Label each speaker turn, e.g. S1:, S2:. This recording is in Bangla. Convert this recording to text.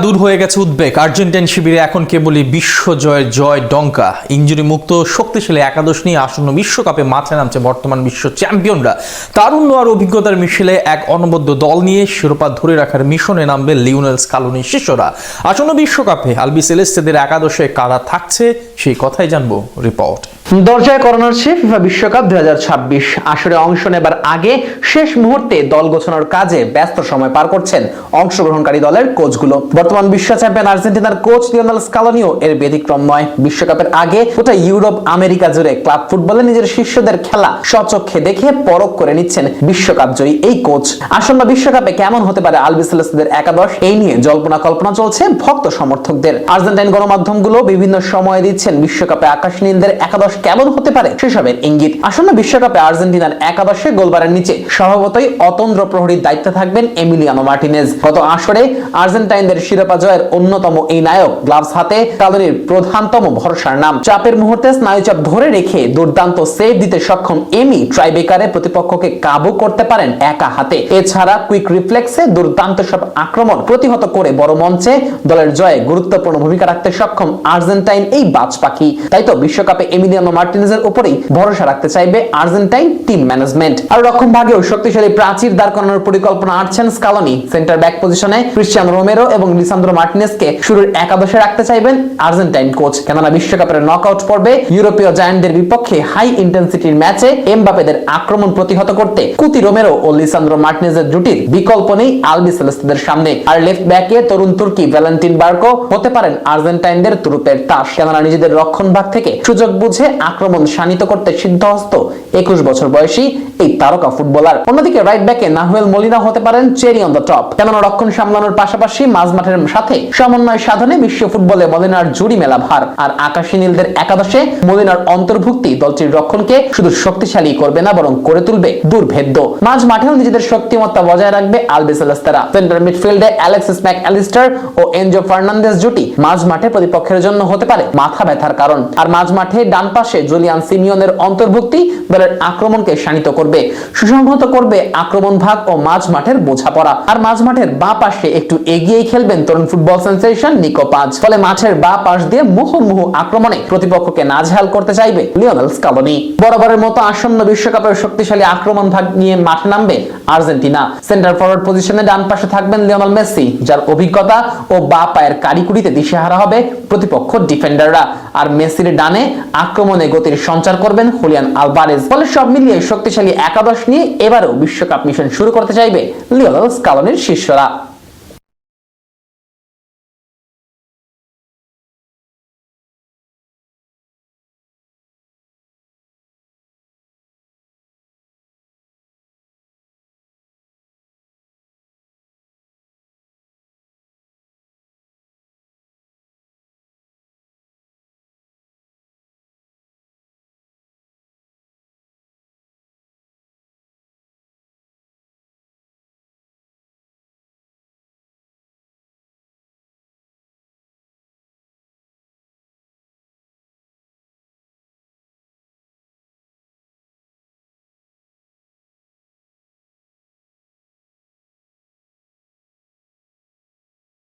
S1: দূর হয়ে গেছে উদ্বেগ। আর্জেন্টাইন শিবিরে এখন কেবলই বিশ্বজয়ের জয় ডঙ্কা। ইনজুরি মুক্ত শক্তিশালী একাদশ নিয়ে আসন্ন বিশ্বকাপে মাঠে নামছে বর্তমান বিশ্ব চ্যাম্পিয়নরা। তারুণ্য আর অভিজ্ঞতার মিশেলে এক অনবদ্য দল নিয়ে শিরোপা ধরে রাখার মিশনে নামবে লিওনেল স্কালোনির শিষ্যরা। আসন্ন বিশ্বকাপে আলবিসেলেস্তেদের একাদশে কারা থাকছে সেই কথাই জানবো রিপোর্ট।
S2: দরজায় করানো হচ্ছে ফিফা বিশ্বকাপ 2026 আসরে অংশ নেবার আগে শেষ মুহূর্তে দল গোছানোর কাজে ব্যস্ত সময় পার করছেন অংশগ্রহণকারী দলের কোচগুলো। বর্তমান বিশ্ব চ্যাম্পিয়ন আর্জেন্টিনার কোচ লিওনেল স্কালোনিও এর ব্যতিক্রম নয়। বিশ্বকাপের আগে গোটা ইউরোপ আমেরিকা জুড়ে ক্লাব ফুটবলে নিজের শিষ্যদের খেলা স্বচক্ষে দেখে পরখ করে নিচ্ছেন বিশ্বকাপ জয়ী এই কোচ। আসন্ন বিশ্বকাপে কেমন হতে পারে আলবিসেলেস্তেদের একাদশ, এই নিয়ে জল্পনা কল্পনা চলছে ভক্ত সমর্থকদের। আর্জেন্টাইন গণমাধ্যমগুলো বিভিন্ন সময়ে দিচ্ছেন বিশ্বকাপে আকাশ নীলদের একাদশ কেমন হতে পারে সেসবের ইঙ্গিত। আসন্ন বিশ্বকাপে আর্জেন্টিনার একাদশে গোলবারের নিচে স্বভাবতই অতন্দ্র প্রহরীর দায়িত্বে থাকবেন এমিলিয়ানো মার্টিনেজ। গত আসরে আর্জেন্টাইনদের শিরোপা জয়ের অন্যতম এই নায়ক গ্লাভস হাতে স্কালোনির প্রধানতম ভরসার নাম। চাপের মুহূর্তে স্নায়ুচাপ ধরে রেখে দুর্দান্ত সেভ দিতে সক্ষম এমি ট্রাইবেকারে প্রতিপক্ষকে কাবু করতে পারেন একা হাতে। এছাড়া কুইক রিফ্লেক্সে দুর্দান্ত সব আক্রমণ প্রতিহত করে বড় মঞ্চে দলের জয়ে গুরুত্বপূর্ণ ভূমিকা রাখতে সক্ষম আর্জেন্টাইন এই বাজ পাখি। তাই তো বিশ্বকাপে এমিলিয়ানো মার্টিনেজের উপরেই ভরসা রাখতে চাইবে আর্জেন্টাইন টিম ম্যানেজমেন্ট। আর রক্ষণ ভাগেও শক্তিশালী প্রাচীর দাঁড় করানোর পরিকল্পনা আনছেন স্কালোনি। সেন্টার ব্যাক পজিশনে ক্রিশ্চিয়ানো রোমেরো এবং লিসান্দ্রো মার্টিনেজকে শুরুর একাদশে রাখতে চাইবেন আর্জেন্টাইন কোচ। কেননা বিশ্বকাপের নকআউট পর্বে ইউরোপীয় জায়ান্টদের বিপক্ষে হাই ইন্টেন্সিটির ম্যাচে এমবাপেদের আক্রমণ প্রতিহত করতে কুতি রোমেরো ও লিসান্দ্রো মার্টিনেজের জুটির বিকল্প নেই আলবিসেলেস্তেদের সামনে। আর লেফট ব্যাকে তরুণ তুর্কি ভ্যালেন্টিন বার্কো হতে পারেন আর্জেন্টাইনদের তুরুপের তাস। কেননা নিজেদের রক্ষণ ভাগ থেকে সুযোগ বুঝে আক্রমণ শানিত করতে সিদ্ধহস্ত 21 বছর বয়সী এই তারকা ফুটবলার। অন্যদিকে রাইট ব্যাকে নাহুয়েল মলিনা হতে পারেন চেরি অন দ্য টপ। কেননা রক্ষণ সামলানোর পাশাপাশি মাঝমাঠের সাথে সমন্বয় সাধনে বিশ্ব ফুটবলে মলিনার জুড়ি মেলা ভার। আর আকাশী নীলদের একাদশে মলিনার অন্তর্ভুক্তি দলটির রক্ষণকে শুধু শক্তিশালী করবে না, বরং করে তুলবে দুর্ভেদ্য। মাঝ মাঠেও নিজেদের শক্তিমত্তা বজায় রাখবে আলবিসেলেস্তেরা। সেন্টার মিডফিল্ডে অ্যালেক্সিস ম্যাকঅ্যালিস্টার ও এনজো ফার্নান্দেজ জুটি মাঝ মাঠে প্রতিপক্ষের জন্য হতে পারে মাথা ব্যথার কারণ। আর মাঝ মাঠে ডান পাশে জুলিয়ান সিমিওনের অন্তর্ভুক্তি দলের আক্রমণকে শানিত করবে, সুসংহত করবে আক্রমণ ভাগ ও মাঝ মাঠের বোঝাপড়া। আর মাঝ মাঠের বাঁ পাশে একটু এগিয়েই খেলবেন তরুণ ফুটবল সেন্সেশন নিকো পাজ। ফলে মাঠের বাঁ পাশ দিয়ে মুহুর্মুহু আক্রমণে প্রতিপক্ষকে নাজেহাল করতে চাইবে লিওনেল স্কালোনি। বরাবরের মতো আসন্ন বিশ্বকাপের শক্তিশালী আক্রমণ ভাগ নিয়ে মাঠে নামবে আর্জেন্টিনা। সেন্টার ফরওয়ার্ড পজিশনে ডান পাশে থাকবেন লিওনেল মেসি, যার অভিজ্ঞতা ও বাঁ পায়ের কারিকুরিতে দিশেহারা হবে প্রতিপক্ষ ডিফেন্ডাররা। আর মেসির ডানে আক্রমণে গতির সঞ্চার করবেন হুলিয়ান আলভারেজ। ফলে সব মিলিয়ে শক্তিশালী একাদশ নিয়ে এবারেও বিশ্বকাপ মিশন শুরু করতে চাইবে লিওনেল স্কালোনির শিষ্যরা।